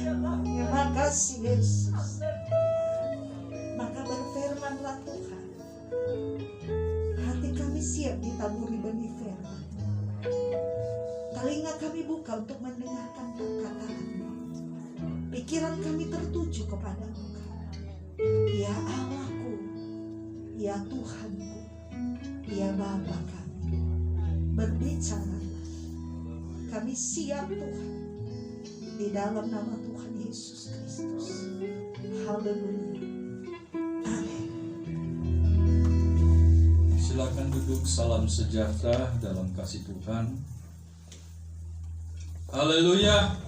Terima kasih Yesus. Maka berfirmanlah Tuhan, hati kami siap ditaburi benih firman. Telinga kami buka untuk mendengarkan perkataan-Mu. Pikiran kami tertuju kepada-Mu. Ya Allahku, ya Tuhanku, ya Bapa kami, berbicara. Kami siap Tuhan, di dalam nama Tuhan Yesus Kristus. Haleluya. Amin. Silakan duduk. Salam sejahtera dalam kasih Tuhan. Haleluya.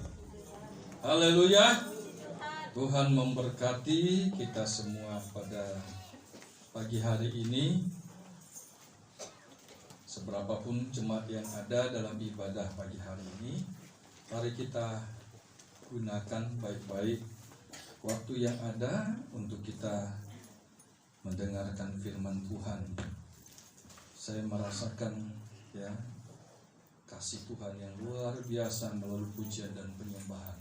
Haleluya. Tuhan memberkati kita semua pada pagi hari ini. Seberapapun jemaat yang ada dalam ibadah pagi hari ini, mari kita gunakan baik-baik waktu yang ada untuk kita mendengarkan firman Tuhan. Saya merasakan kasih Tuhan yang luar biasa melalui pujian dan penyembahan.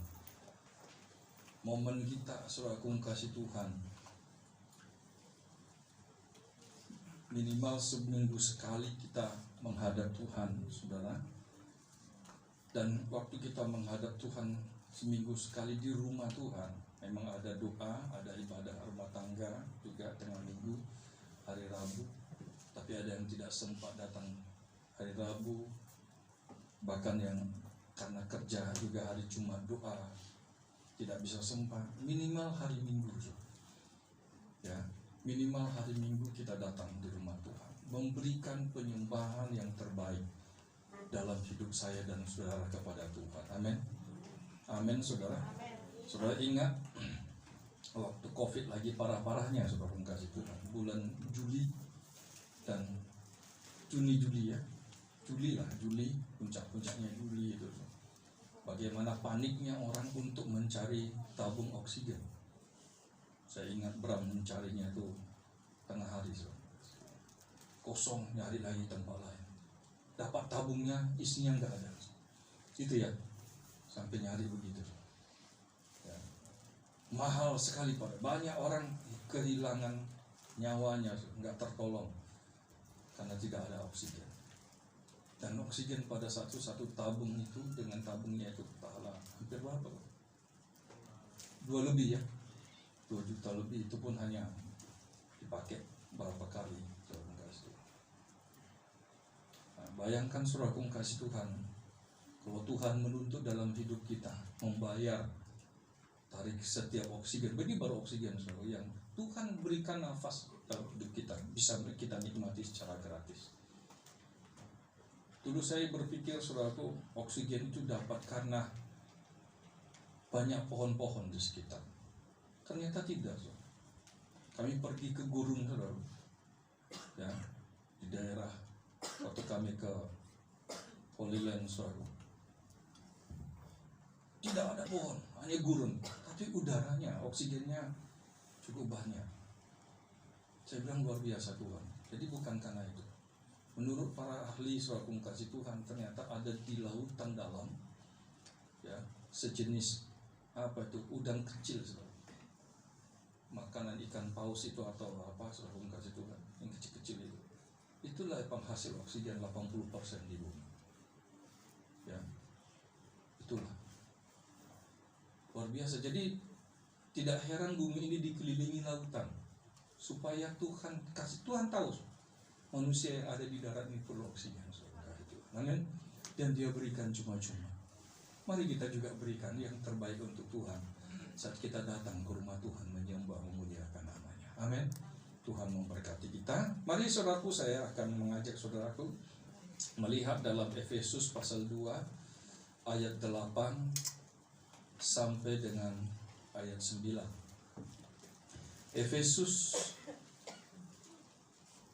Momen kita saudaraku kasih Tuhan minimal seminggu sekali kita menghadap Tuhan, saudara. Dan waktu kita menghadap Tuhan seminggu sekali di rumah Tuhan, memang ada doa, ada ibadah rumah tangga juga tengah minggu, hari Rabu. Tapi ada yang tidak sempat datang hari Rabu, bahkan yang karena kerja juga hari Jumat doa tidak bisa sempat. Minimal hari Minggu, ya, minimal hari Minggu kita datang di rumah Tuhan, memberikan penyembahan yang terbaik dalam hidup saya dan saudara kepada Tuhan. Amin. Amin, saudara. Saudara ingat waktu COVID lagi parah-parahnya, saudara kasih Tuhan, bulan Juli dan Juli ya, Juli puncak-puncaknya Juli itu. Bagaimana paniknya orang untuk mencari tabung oksigen. Saya ingat Bram mencarinya itu tengah hari, kosong, nyari lagi tempat lain. Dapat tabungnya, isinya nggak ada. Itu ya, sampai nyari begitu. Ya. Mahal sekali, Pak. Banyak orang kehilangan nyawanya, nggak tertolong karena tidak ada oksigen. Dan oksigen pada satu tabung itu dengan tabungnya itu hampir berapa? 2 lebih ya, 2 juta lebih. Itu pun hanya dipakai berapa kali. Nah, bayangkan saudaraku kasih Tuhan, kalau Tuhan menuntut dalam hidup kita membayar tarik setiap oksigen, ini baru oksigen saudara yang Tuhan berikan nafas dalam hidup kita, bisa kita nikmati secara gratis. Dulu saya berpikir saudaraku, oksigen itu dapat karena banyak pohon-pohon di sekitar. Ternyata tidak, saudara. Kami pergi ke gurun, saudara, ya, di daerah waktu kami ke Holy Land, saudara. Tidak ada pohon, hanya gurun, tapi udaranya, oksigennya cukup banyak. Saya bilang luar biasa Tuhan. Jadi bukan karena itu. Menurut para ahli saudara kasih Tuhan, ternyata ada di lautan dalam, ya, sejenis udang kecil, saudara. Makanan ikan paus itu atau apa, saudara kasih Tuhan, yang kecil-kecil itu. Itulah penghasil oksigen 80% di bumi. Ya, itulah luar biasa. Jadi tidak heran bumi ini dikelilingi lautan, supaya Tuhan tahu manusia yang ada di darat ini perlu oksigen, saudara. Amin. Dan Dia berikan cuma-cuma. Mari kita juga berikan yang terbaik untuk Tuhan saat kita datang ke rumah Tuhan menyembah, memuliakan namanya. Amin. Tuhan memberkati kita. Mari saudaraku, saya akan mengajak saudaraku melihat dalam Efesus pasal 2 ayat 8 sampai dengan ayat 9. Efesus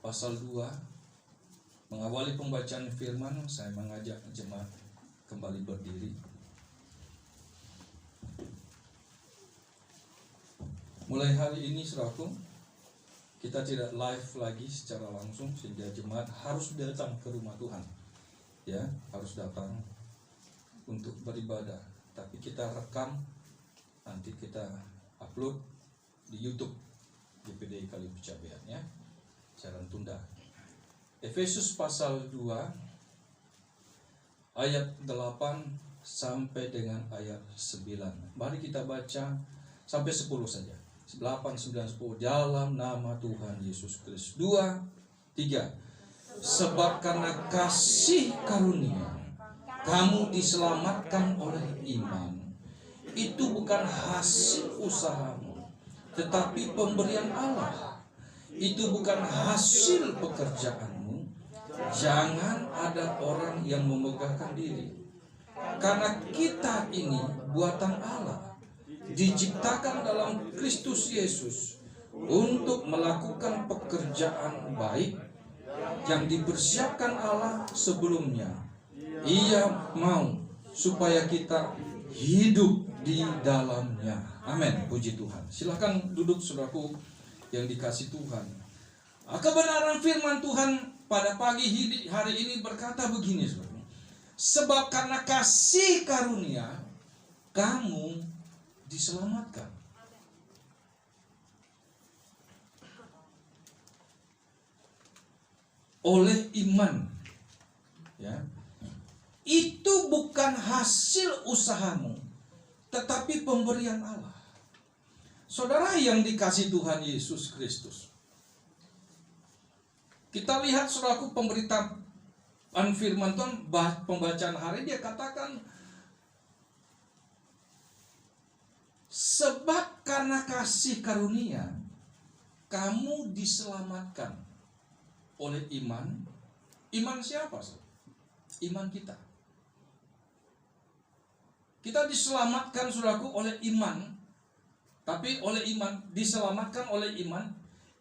pasal 2, mengawali pembacaan firman, saya mengajak jemaat kembali berdiri. Mulai hari ini saudaraku, kita tidak live lagi secara langsung, sehingga jemaat harus datang ke rumah Tuhan, ya, harus datang untuk beribadah. Tapi kita rekam nanti kita upload di YouTube GPD Kali Pecabean ya, siaran tunda. Efesus pasal 2 ayat 8 sampai dengan ayat 9. Mari kita baca sampai 10 saja. 8, 9, 10. Dalam nama Tuhan Yesus Kristus. 2, 3. Sebab karena kasih karunia kamu diselamatkan oleh iman. Itu bukan hasil usahamu, tetapi pemberian Allah. Itu bukan hasil pekerjaanmu. Jangan ada orang yang memegahkan diri. Karena kita ini buatan Allah, diciptakan dalam Kristus Yesus untuk melakukan pekerjaan baik yang dipersiapkan Allah sebelumnya. Ia mau supaya kita hidup di dalamnya. Amin. Puji Tuhan. Silakan duduk saudaraku yang dikasih Tuhan. Kebenaran firman Tuhan pada pagi hari ini berkata begini, saudara. Sebab karena kasih karunia kamu diselamatkan oleh iman. Ya. Itu bukan hasil usahamu, tetapi pemberian Allah. Saudara yang dikasih Tuhan Yesus Kristus, kita lihat saudaraku pemberitaan firman Tuhan, pembacaan hari dia katakan, sebab karena kasih karunia kamu diselamatkan oleh iman. Iman siapa? Iman kita. Kita diselamatkan saudaraku oleh iman. Tapi oleh iman, diselamatkan oleh iman.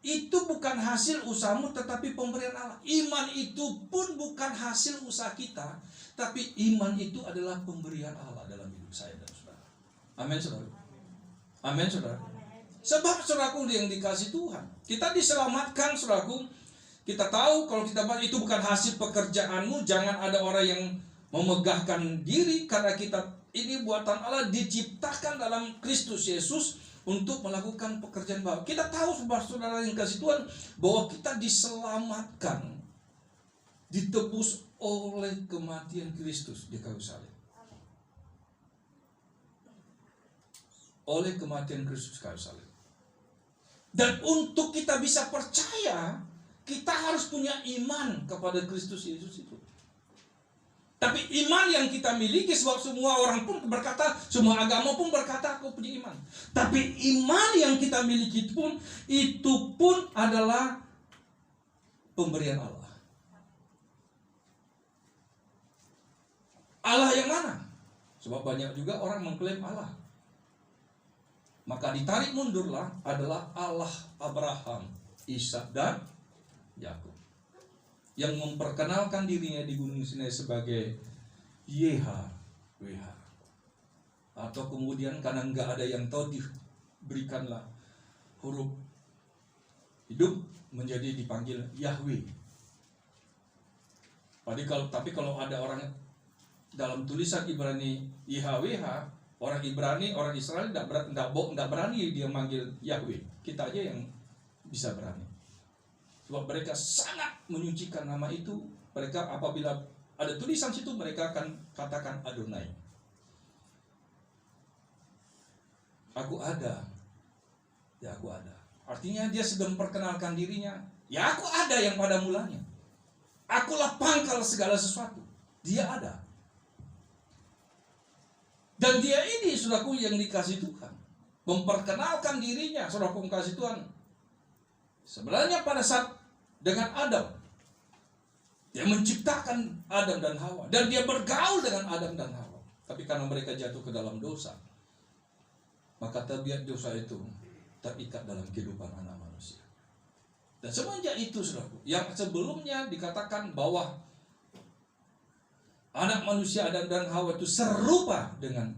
Itu bukan hasil usahamu, tetapi pemberian Allah. Iman itu pun bukan hasil usaha kita, tapi iman itu adalah pemberian Allah dalam hidup saya dan saudara. Amin saudara. Amin saudara. Sebab saudaraku yang dikasih Tuhan, kita diselamatkan saudaraku. Kita tahu kalau kita bahas itu bukan hasil pekerjaanmu. Jangan ada orang yang memegahkan diri, karena kita ini buatan Allah, diciptakan dalam Kristus Yesus untuk melakukan pekerjaan baik. Kita tahu saudara yang kasih Tuhan bahwa kita diselamatkan, ditebus oleh kematian Kristus di kayu salib. Oleh kematian Kristus di kayu salib. Dan untuk kita bisa percaya, kita harus punya iman kepada Kristus Yesus itu. Tapi iman yang kita miliki, sebab semua orang pun berkata, semua agama pun berkata aku punya iman. Tapi iman yang kita miliki itu pun adalah pemberian Allah. Allah yang mana? Sebab banyak juga orang mengklaim Allah. Maka ditarik mundurlah adalah Allah Abraham, Ishak dan Yakub, yang memperkenalkan dirinya di Gunung Sinai sebagai YHWH. Atau kemudian karena enggak ada yang tahu, diberikanlah huruf hidup menjadi dipanggil Yahweh. Tapi kalau ada orang dalam tulisan Ibrani YHWH, orang Ibrani, orang Israel tidak berani dia manggil Yahweh. Kita aja yang bisa berani. Sebab mereka sangat menyucikan nama itu. Mereka apabila ada tulisan situ, mereka akan katakan Adonai. Aku ada. Ya aku ada. Artinya dia sedang memperkenalkan dirinya. Ya aku ada yang pada mulanya. Akulah pangkal segala sesuatu. Dia ada. Dan dia ini saudaraku yang dikasih Tuhan. Memperkenalkan dirinya, saudaraku kasih Tuhan. Sebenarnya pada saat dengan Adam, dia menciptakan Adam dan Hawa, dan dia bergaul dengan Adam dan Hawa. Tapi karena mereka jatuh ke dalam dosa, maka tabiat dosa itu terikat dalam kehidupan anak manusia. Dan semenjak itu saudaraku, yang sebelumnya dikatakan bahwa anak manusia Adam dan Hawa itu serupa dengan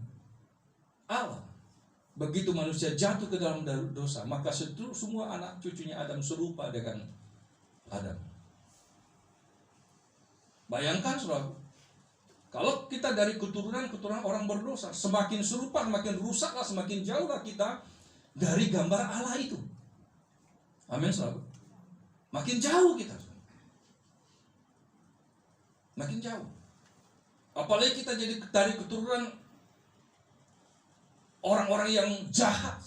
Allah. Begitu manusia jatuh ke dalam dosa, maka semua anak cucunya Adam serupa dengan Adam. Bayangkan saudara, Kalau kita dari keturunan orang berdosa, semakin serupa, semakin rusaklah, semakin jauhlah kita dari gambar Allah itu. Amin selalu. Makin jauh kita. Makin jauh. Apalagi kita jadi dari keturunan orang-orang yang jahat.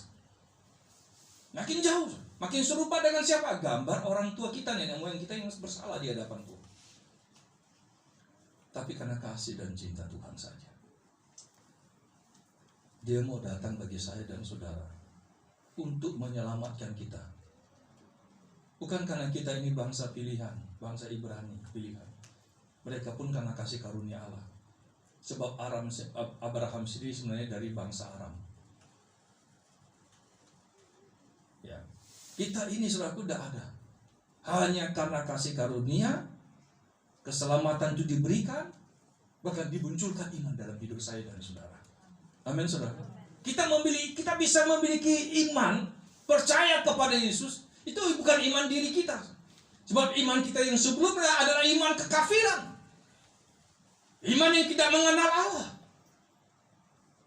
Makin jauh. Makin serupa dengan siapa? Gambar orang tua kita, nenek moyang kita yang bersalah di hadapan Tuhan. Tapi karena kasih dan cinta Tuhan saja, Dia mau datang bagi saya dan saudara untuk menyelamatkan kita. Bukan karena kita ini bangsa pilihan, bangsa Ibrani pilihan. Mereka pun karena kasih karunia Allah. Sebab Abraham sendiri sebenarnya dari bangsa Aram. Ya, kita ini saudaraku tidak ada. Hanya karena kasih karunia, keselamatan itu diberikan, bahkan dimunculkan iman dalam hidup saya dan saudara. Amin saudara. Kita bisa memiliki iman, percaya kepada Yesus. Itu bukan iman diri kita. Sebab iman kita yang sebelumnya adalah iman kekafiran. Iman yang tidak mengenal Allah.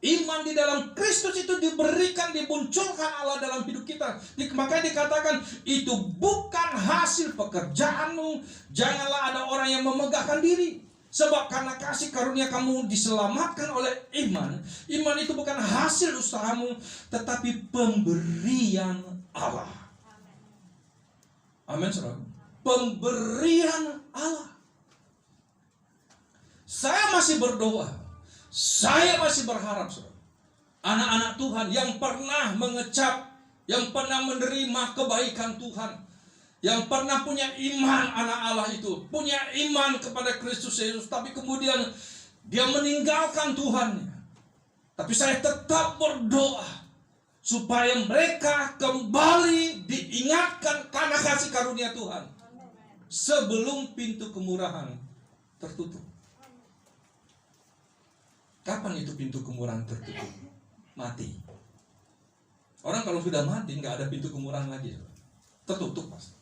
Iman di dalam Kristus itu diberikan, dimunculkan Allah dalam hidup kita. Makanya dikatakan itu bukan hasil pekerjaanmu. Janganlah ada orang yang memegahkan diri. Sebab karena kasih karunia kamu diselamatkan oleh iman. Iman itu bukan hasil usahamu, tetapi pemberian Allah. Amin saudara. Pemberian Allah. Saya masih berdoa, saya masih berharap saudara, anak-anak Tuhan yang pernah mengecap, yang pernah menerima kebaikan Tuhan, yang pernah punya iman anak Allah itu, punya iman kepada Kristus Yesus, tapi kemudian dia meninggalkan Tuhannya. Tapi saya tetap berdoa supaya mereka kembali diingatkan karena kasih karunia Tuhan sebelum pintu kemurahan tertutup. Kapan itu pintu kemurahan tertutup? Mati. Orang kalau sudah mati nggak ada pintu kemurahan lagi, tertutup pasti.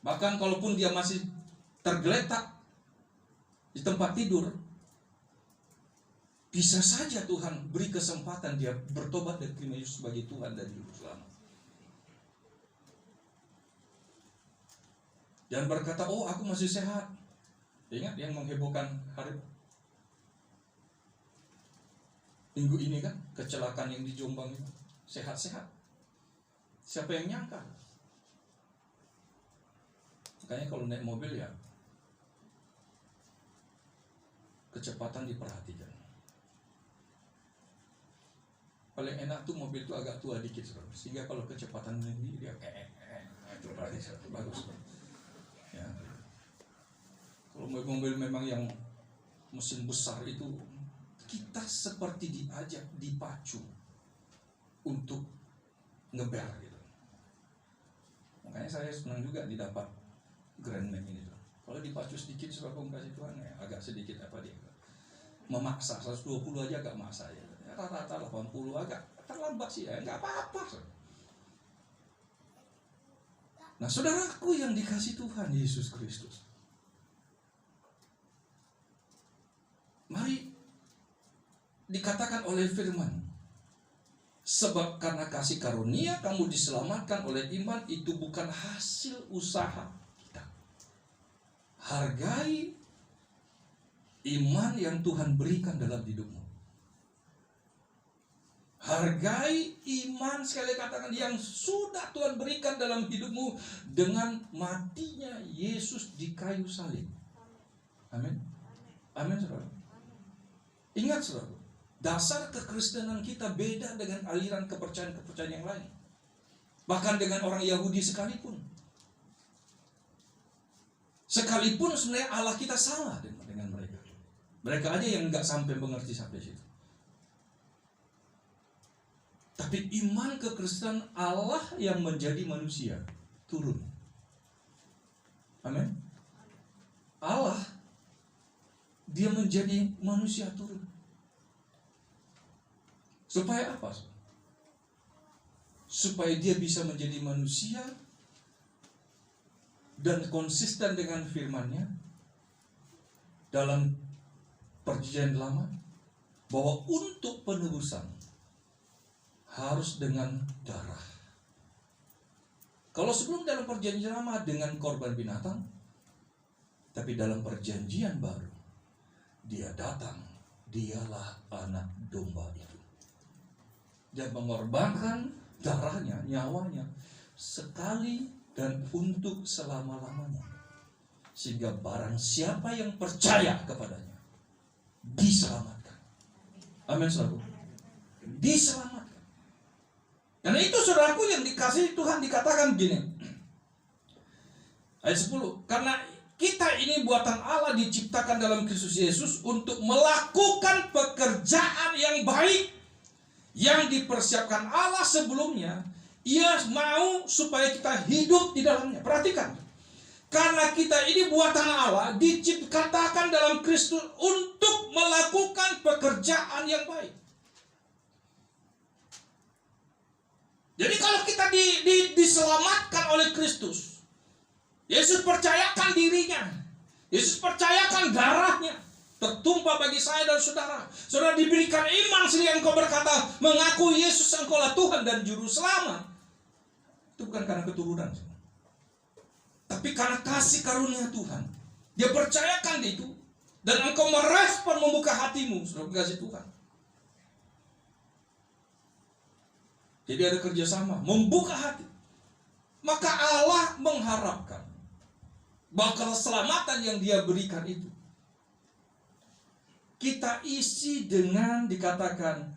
Bahkan kalaupun dia masih tergeletak di tempat tidur, bisa saja Tuhan beri kesempatan dia bertobat dan terima Yesus sebagai Tuhan dan Juru Selamat. Dan berkata, oh aku masih sehat. Ingat yang menghebohkan hari minggu ini kan, kecelakaan yang di Jombang itu, sehat-sehat. Siapa yang nyangka? Makanya kalau naik mobil ya, kecepatan diperhatikan. Paling enak tuh mobil itu agak tua dikit, sehingga kalau kecepatan tinggi dia itu berarti bagus. Ya. Kalau mobil memang yang mesin besar itu, kita seperti diajak, dipacu untuk ngeber gitu. Makanya saya senang juga didapat Grand Max ini. Kalau dipacu sedikit suruh kasih Tuhan ya, agak sedikit apa dia memaksa 120 aja agak maksa ya. Rata-rata 80 agak terlambat sih ya, nggak apa-apa. Nah saudaraku yang dikasih Tuhan Yesus Kristus, mari dikatakan oleh firman, sebab karena kasih karunia kamu diselamatkan oleh iman, itu bukan hasil usaha kita. Hargai iman yang Tuhan berikan dalam hidupmu. Hargai iman, sekali katakan, yang sudah Tuhan berikan dalam hidupmu dengan matinya Yesus di kayu salib. Amin. Amin saudara. Ingat saudara, dasar kekristenan kita beda dengan aliran kepercayaan-kepercayaan yang lain. Bahkan dengan orang Yahudi sekalipun. Sekalipun sebenarnya Allah kita salah dengan mereka. Mereka aja yang nggak sampai mengerti sampai situ. Tapi iman kekristenan, Allah yang menjadi manusia turun. Amin. Allah, dia menjadi manusia turun. Supaya apa? Supaya dia bisa menjadi manusia dan konsisten dengan firman-Nya dalam Perjanjian Lama bahwa untuk penebusan harus dengan darah. Kalau sebelum dalam Perjanjian Lama dengan korban binatang, tapi dalam Perjanjian Baru dia datang, dialah anak domba itu. Dia mengorbankan darahnya, nyawanya sekali dan untuk selama-lamanya, sehingga barang siapa yang percaya kepadanya diselamatkan. Amin, saudaraku. Diselamatkan. Karena itu saudaraku yang dikasihi Tuhan, dikatakan gini, ayat 10, karena kita ini buatan Allah, diciptakan dalam Kristus Yesus untuk melakukan pekerjaan yang baik yang dipersiapkan Allah sebelumnya. Ia mau supaya kita hidup di dalamnya. Perhatikan, karena kita ini buatan Allah, diciptakan dalam Kristus untuk melakukan pekerjaan yang baik. Jadi kalau kita diselamatkan oleh Kristus, Yesus percayakan dirinya, Yesus percayakan darahnya tertumpah bagi saya dan saudara. Saudara diberikan iman sehingga engkau berkata, mengaku Yesus engkaulah Tuhan dan Juru Selamat. Itu bukan karena keturunan, tapi karena kasih karunia Tuhan. Dia percayakan itu, dan engkau merespon, membuka hatimu, saudara kasih Tuhan. Jadi ada kerjasama, membuka hati. Maka Allah mengharapkan bahwa keselamatan yang Dia berikan itu kita isi dengan dikatakan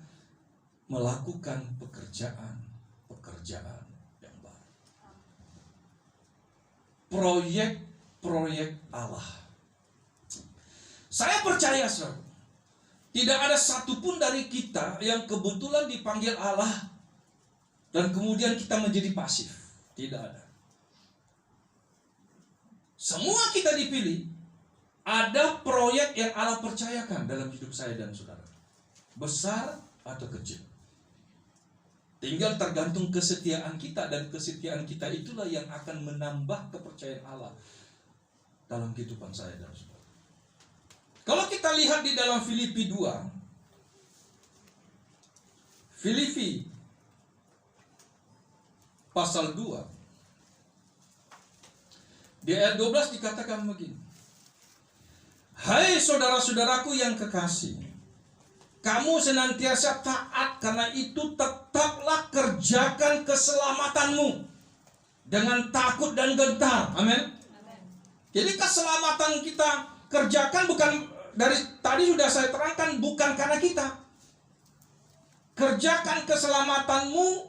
melakukan pekerjaan yang baik. Proyek Allah. Saya percaya, saudara, tidak ada satupun dari kita yang kebetulan dipanggil Allah dan kemudian kita menjadi pasif. Tidak ada. Semua kita dipilih. Ada proyek yang Allah percayakan dalam hidup saya dan saudara. Besar atau kecil. Tinggal tergantung kesetiaan kita, dan kesetiaan kita itulah yang akan menambah kepercayaan Allah dalam kehidupan saya dan saudara. Kalau kita lihat di dalam Filipi 2, Filipi pasal 2, di ayat 12 dikatakan begini. Hai saudara-saudaraku yang kekasih, kamu senantiasa taat, karena itu tetaplah kerjakan keselamatanmu dengan takut dan gentar. Amin. Jadi keselamatan kita kerjakan bukan dari tadi sudah saya terangkan, bukan karena kita. Kerjakan keselamatanmu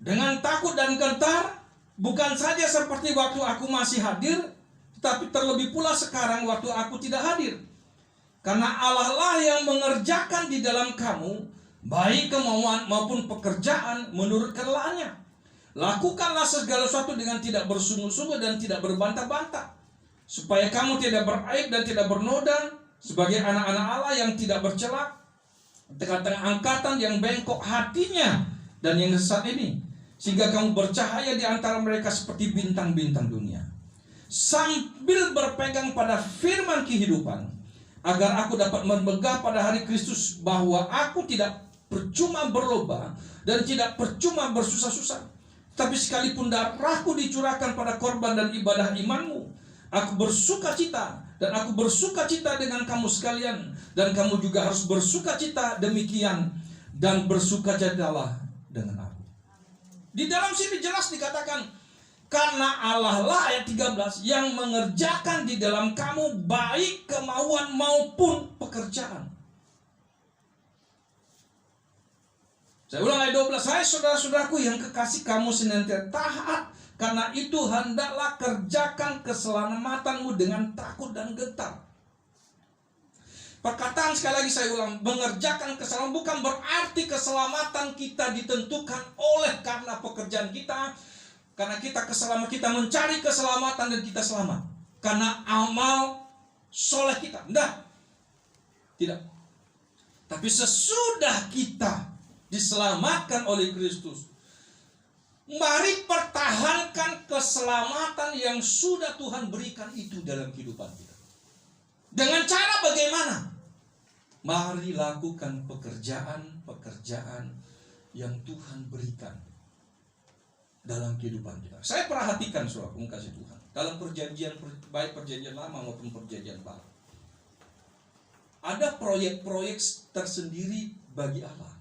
dengan takut dan gentar, bukan saja seperti waktu aku masih hadir, tetapi terlebih pula sekarang waktu aku tidak hadir. Karena Allah lah yang mengerjakan di dalam kamu baik kemauan maupun pekerjaan menurut kerelaannya. Lakukanlah segala sesuatu dengan tidak bersungguh-sungguh dan tidak berbantah-bantah, supaya kamu tidak beraib dan tidak bernoda, sebagai anak-anak Allah yang tidak bercela, tengah-tengah angkatan yang bengkok hatinya dan yang sesat ini, sehingga kamu bercahaya di antara mereka seperti bintang-bintang dunia, sambil berpegang pada firman kehidupan, agar aku dapat bermegah pada hari Kristus, bahwa aku tidak percuma berlomba dan tidak percuma bersusah-susah, tapi sekalipun darahku dicurahkan pada korban dan ibadah imanmu, aku bersukacita, dan aku bersukacita dengan kamu sekalian, dan kamu juga harus bersukacita demikian, dan bersukacitalah dengan aku. Di dalam sini jelas dikatakan, karena Allah lah, ayat 13, yang mengerjakan di dalam kamu baik kemauan maupun pekerjaan. Saya ulang ayat 12, hai saudara-saudaraku yang kekasih, kamu senantiasa taat, karena itu hendaklah kerjakan keselamatanmu dengan takut dan gentar. Perkataan sekali lagi saya ulang, mengerjakan keselamatan bukan berarti keselamatan kita ditentukan oleh karena pekerjaan kita, karena kita keselamatan, kita mencari keselamatan dan kita selamat karena amal soleh kita. Tidak. Tapi sesudah kita diselamatkan oleh Kristus, mari pertahankan keselamatan yang sudah Tuhan berikan itu dalam kehidupan kita. Dengan cara bagaimana? Mari lakukan pekerjaan-pekerjaan yang Tuhan berikan dalam kehidupan kita. Saya perhatikan saudara, kasih Tuhan, dalam perjanjian, baik perjanjian lama maupun perjanjian baru, ada proyek-proyek tersendiri bagi Allah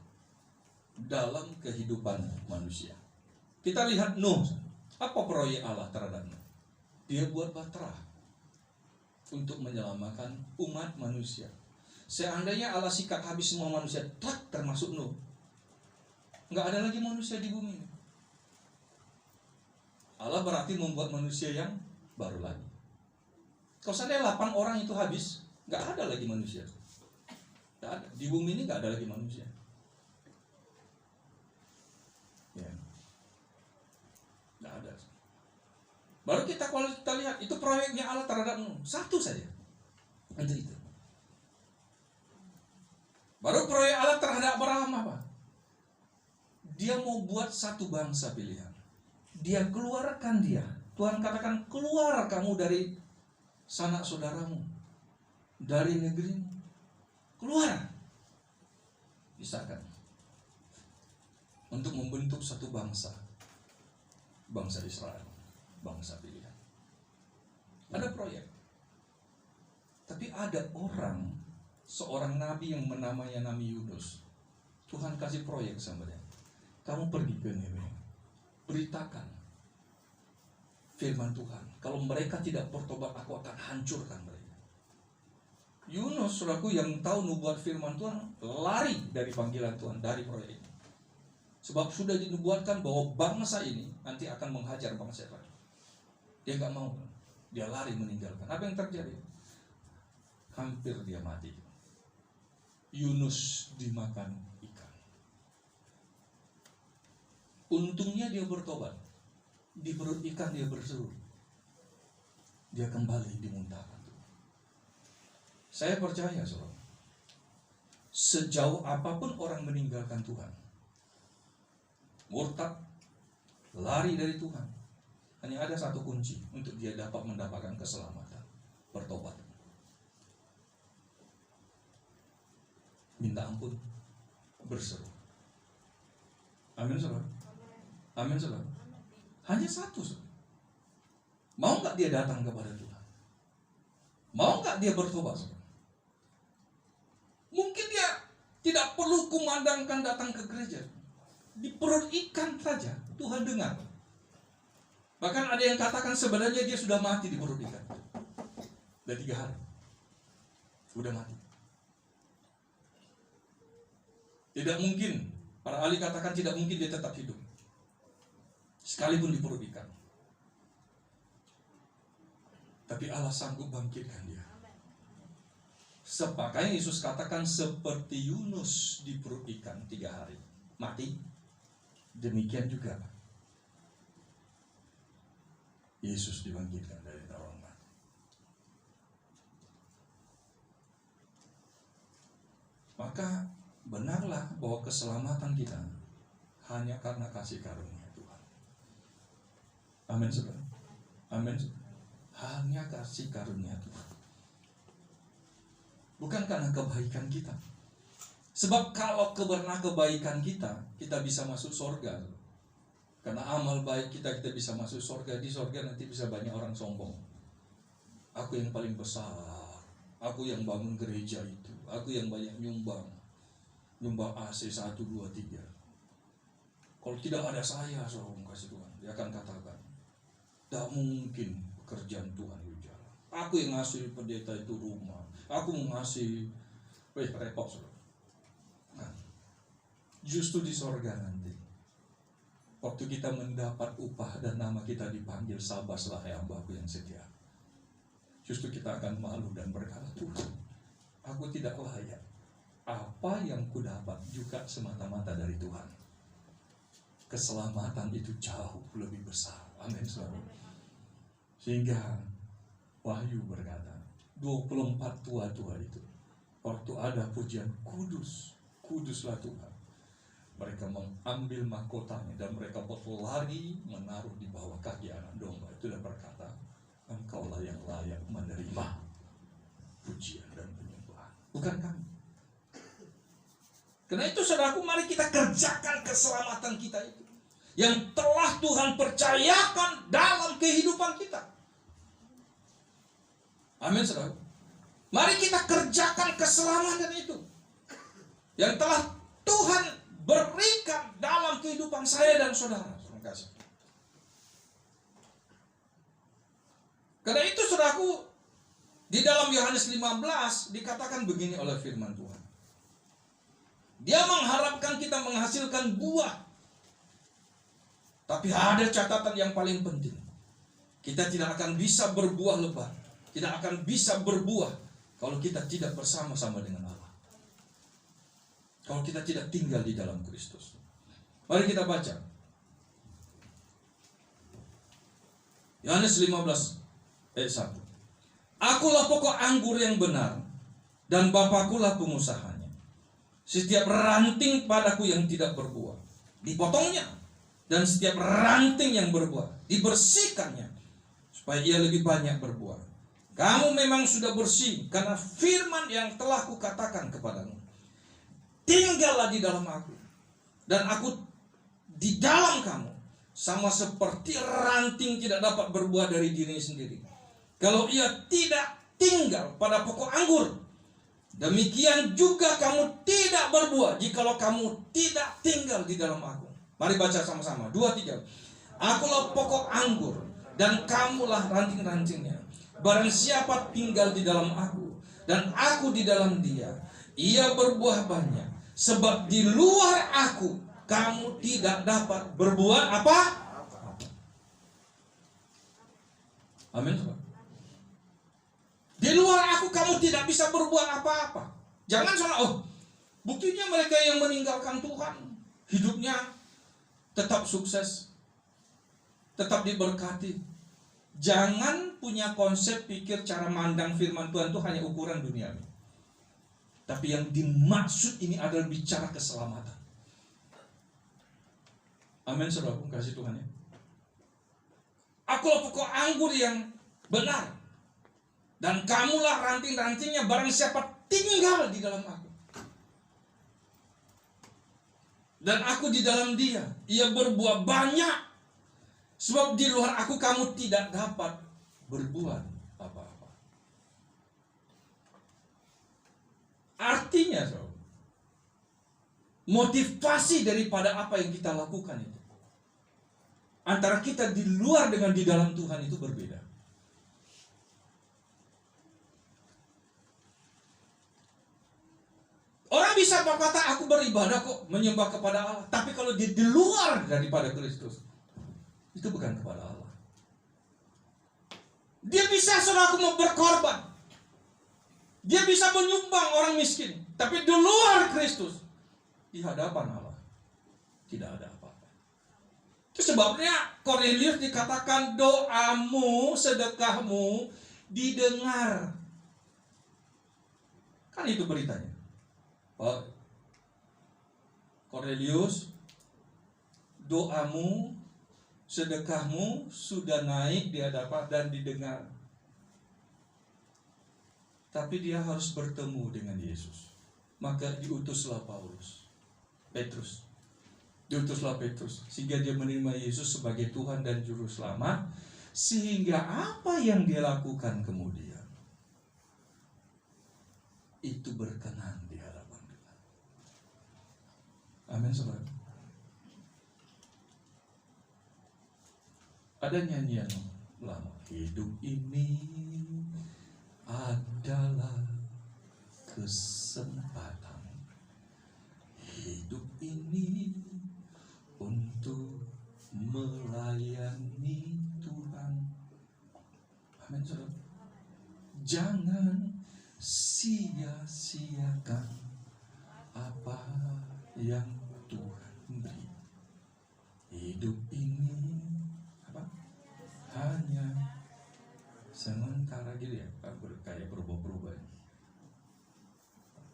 dalam kehidupan manusia. Kita lihat Nuh, apa proyek Allah terhadap Nuh? Dia buat bahtera untuk menyelamatkan umat manusia. Seandainya Allah sikat habis semua manusia, termasuk Nuh, nggak ada lagi manusia di bumi. Allah berarti membuat manusia yang baru lagi. Kalau seandainya 8 orang itu habis, nggak ada lagi manusia. Nggak ada. Di bumi ini nggak ada lagi manusia. Ya. Nggak ada. Baru kalau kita lihat, itu proyeknya Allah terhadap Nuh. Satu saja. Untuk itu. Baru proyek Allah terhadap Abraham apa? Dia mau buat satu bangsa pilihan. Dia keluarkan dia. Tuhan katakan, keluar kamu dari sanak saudaramu, dari negerimu. Keluar. Bisakah? Untuk membentuk satu bangsa. Bangsa Israel. Bangsa pilihan. Ada proyek. Tapi ada orang, seorang nabi yang namanya Nabi Yunus. Tuhan kasih proyek sama dia. Kamu pergi ke Nineveh, beritakan firman Tuhan. Kalau mereka tidak bertobat, aku akan hancurkan mereka. Yunus, saudaraku, yang tahu nubuat firman Tuhan, lari dari panggilan Tuhan, dari proyek ini. Sebab sudah dinubuatkan bahwa bangsa ini nanti akan menghajar bangsa lain. Dia gak mau, dia lari meninggalkan. Apa yang terjadi? Hampir dia mati. Yunus dimakan ikan. Untungnya dia bertobat. Di perut ikan dia berseru. Dia kembali dimuntahkan. Saya percaya, saudara, sejauh apapun orang meninggalkan Tuhan, murtad, lari dari Tuhan, hanya ada satu kunci untuk dia dapat mendapatkan keselamatan: bertobat, minta ampun, berseru. Amin, saudara. Amin, saudara. Hanya satu, saudara. Mau nggak dia datang kepada Tuhan? Mau nggak dia bertobat, saudara? Mungkin dia tidak perlu kumandangkan datang ke gereja. Di perut ikan saja Tuhan dengar. Bahkan ada yang katakan sebenarnya dia sudah mati di perut ikan. Sudah 3 hari. Sudah mati. Tidak mungkin. Para ahli katakan tidak mungkin dia tetap hidup. Sekalipun di perut ikan. Tapi Allah sanggup bangkitkan dia. Makanya Yesus katakan seperti Yunus di perut ikan 3 hari mati, demikian juga Yesus dibangkitkan dari orang mati. Maka benarlah bahwa keselamatan kita hanya karena kasih karunia Tuhan. Amin, saudara. Amin. Hanya kasih karunia Tuhan. Bukan karena kebaikan kita. Sebab kalau karena kebaikan kita bisa masuk surga. Karena amal baik kita bisa masuk surga. Di surga nanti bisa banyak orang sombong. Aku yang paling besar. Aku yang bangun gereja itu. Aku yang banyak nyumbang. Nyumbang AC 1, 2, 3. Kalau tidak ada saya, saudara kasih Tuhan, dia akan katakan, tidak mungkin pekerjaan Tuhan itu jalan. Aku yang ngasih pendeta itu rumah. Aku ngasih, repot, saudara. Nah, justru di sorga nanti, waktu kita mendapat upah dan nama kita dipanggil, sabaslah ya hambaku yang setia. Justru kita akan malu dan berkata, Tuhan, aku tidak layak. Apa yang ku dapat juga semata-mata dari Tuhan. Keselamatan itu jauh lebih besar. Amin, saudara. Sehingga Wahyu berkata, 24 tua-tua itu, waktu ada pujian kudus, kuduslah Tuhan, mereka mengambil mahkotanya dan mereka berlari menaruh di bawah kaki anak domba itu dan berkata, engkaulah yang layak menerima pujian dan penyembahan, bukan kami. Karena itu saudaraku, mari kita kerjakan keselamatan kita itu yang telah Tuhan percayakan dalam kehidupan kita. Amin saudara. Mari kita kerjakan keselamatan itu yang telah Tuhan berikan dalam kehidupan saya dan saudara. Terima kasih. Karena itu saudaraku, di dalam Yohanes 15 dikatakan begini oleh firman Tuhan. Dia mengharapkan kita menghasilkan buah. Tapi ada catatan yang paling penting. Kita tidak akan bisa berbuah lebat, tidak akan bisa berbuah kalau kita tidak bersama-sama dengan Allah. Kalau kita tidak tinggal di dalam Kristus. Mari kita baca. Yohanes 15 ayat 1. Akulah pokok anggur yang benar, dan Bapakulah pengusahanya. Setiap ranting padaku yang tidak berbuah, dipotongnya. Dan setiap ranting yang berbuah, dibersihkannya, supaya ia lebih banyak berbuah. Kamu memang sudah bersih karena firman yang telah kukatakan kepadamu. Tinggallah di dalam aku, dan aku di dalam kamu. Sama seperti ranting tidak dapat berbuah dari dirinya sendiri kalau ia tidak tinggal pada pokok anggur, demikian juga kamu tidak berbuah jikalau kamu tidak tinggal di dalam aku. Mari baca sama-sama, 2, 3. Akulah pokok anggur, dan kamulah ranting-rantingnya. Barang siapa tinggal di dalam aku, dan aku di dalam dia, ia berbuah banyak. Sebab di luar aku, kamu tidak dapat berbuat apa? Amin. Di luar aku kamu tidak bisa berbuat apa-apa. Jangan salah, buktinya mereka yang meninggalkan Tuhan, hidupnya tetap sukses, tetap diberkati. Jangan punya konsep pikir cara mandang firman Tuhan itu hanya ukuran duniawi. Tapi yang dimaksud ini adalah bicara keselamatan. Amin, saudaraku, kasih Tuhan ya. Akulah pokok anggur yang benar, dan kamulah ranting-rantingnya. Barang siapa tinggal di dalam aku, dan aku di dalam dia, ia berbuah banyak. Sebab di luar aku kamu tidak dapat berbuat apa-apa. Artinya, saudara, motivasi daripada apa yang kita lakukan itu, antara kita di luar dengan di dalam Tuhan itu berbeda. Orang bisa berkata, aku beribadah kok, menyembah kepada Allah. Tapi kalau dia di luar daripada Kristus, itu bukan kepada Allah. Dia bisa, saudaraku, mau berkorban, dia bisa menyumbang orang miskin, tapi di luar Kristus, di hadapan Allah tidak ada apa-apa. Itu sebabnya Kornelius dikatakan doamu, sedekahmu didengar. Kan itu beritanya. Kornelius, doamu, sedekahmu sudah naik di hadapan dan didengar. Tapi dia harus bertemu dengan Yesus. Maka diutuslah Petrus. Diutuslah Petrus sehingga dia menerima Yesus sebagai Tuhan dan Juru Selamat. Sehingga apa yang dia lakukan kemudian itu berkenan di hadapan Tuhan. Amin, saudara. Ada nyanyian lama. Hidup ini adalah kesempatan. Hidup ini untuk melayani Tuhan. Amin, saudara. Jangan sia-siakan apa yang Tuhan beri. Hidup ini hanya sementara gitu ya, kayak berubah-ubah.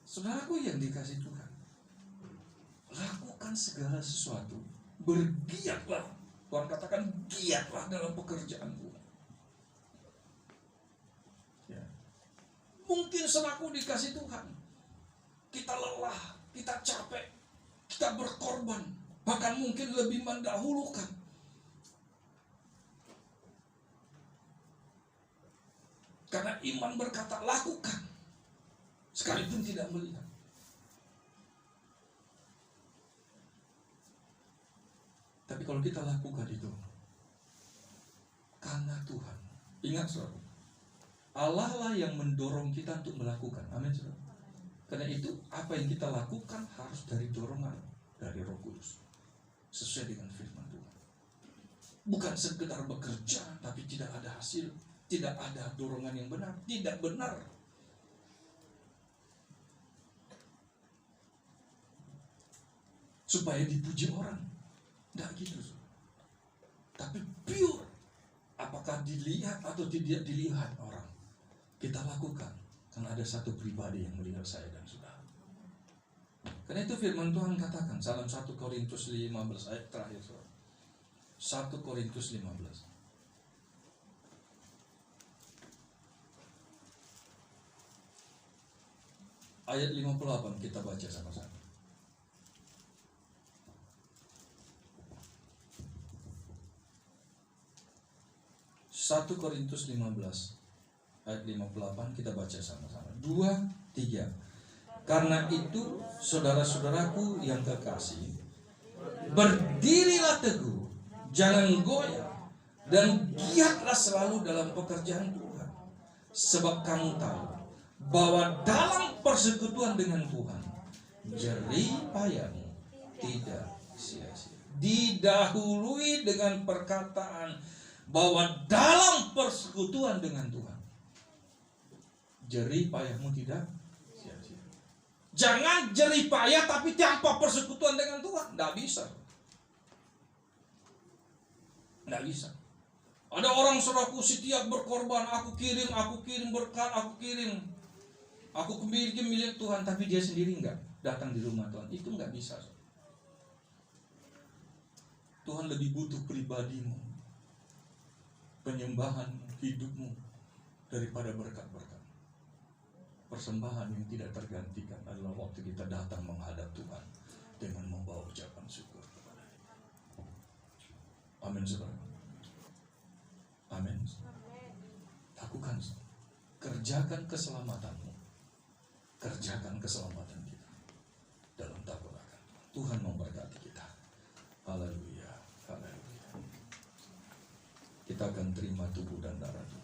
Saudaraku yang dikasih Tuhan, lakukan segala sesuatu, bergiatlah. Tuhan katakan giatlah dalam pekerjaanmu. Ya. Mungkin selaku dikasih Tuhan, kita lelah, kita capek, kita berkorban, bahkan mungkin lebih mendahulukan. Karena iman berkata lakukan, sekalipun tidak melihat. Tapi kalau kita lakukan itu karena Tuhan, ingat saudara, Allah lah yang mendorong kita untuk melakukan. Amin saudara. Karena itu apa yang kita lakukan harus dari dorongan dari Roh Kudus, sesuai dengan firman Tuhan. Bukan sekedar bekerja tapi tidak ada hasil, tidak ada dorongan yang benar, tidak benar. Supaya dipuji orang, tidak gitu. Tapi pure, apakah dilihat atau tidak dilihat orang, kita lakukan. Karena ada satu pribadi yang melihat saya dan saudara. Karena itu firman Tuhan katakan dalam 1 Korintus 15 ayat terakhir, saudara. 1 Korintus 15 ayat 58 kita baca sama-sama. Satu Korintus 15 ayat 58 kita baca sama-sama. 2, 3. Karena itu saudara-saudaraku yang kekasih, berdirilah teguh, jangan goyah, dan giatlah selalu dalam pekerjaan Tuhan. Sebab kamu tahu bahwa dalam persekutuan dengan Tuhan, jerih payahmu tidak sia-sia. Didahului dengan perkataan bahwa dalam persekutuan dengan Tuhan, jerih payahmu tidak sia-sia. Jangan jerih payah tapi tanpa persekutuan dengan Tuhan, tidak bisa. Tidak bisa. Ada orang saudaraku setiap berkorban, aku kirim berkat, aku kirim. Aku memiliki milik Tuhan, tapi dia sendiri enggak datang di rumah Tuhan. Itu enggak bisa. Tuhan lebih butuh pribadimu, penyembahanmu, hidupmu, daripada berkat-berkat. Persembahan yang tidak tergantikan adalah waktu kita datang menghadap Tuhan dengan membawa ucapan syukur kepada Dia. Amin saudara. Amin. Lakukan, kerjakan keselamatanmu, kerjakan keselamatan kita dalam takut akan Tuhan. Memberkati kita. Haleluya, haleluya. Kita akan terima tubuh dan darah Tuhan.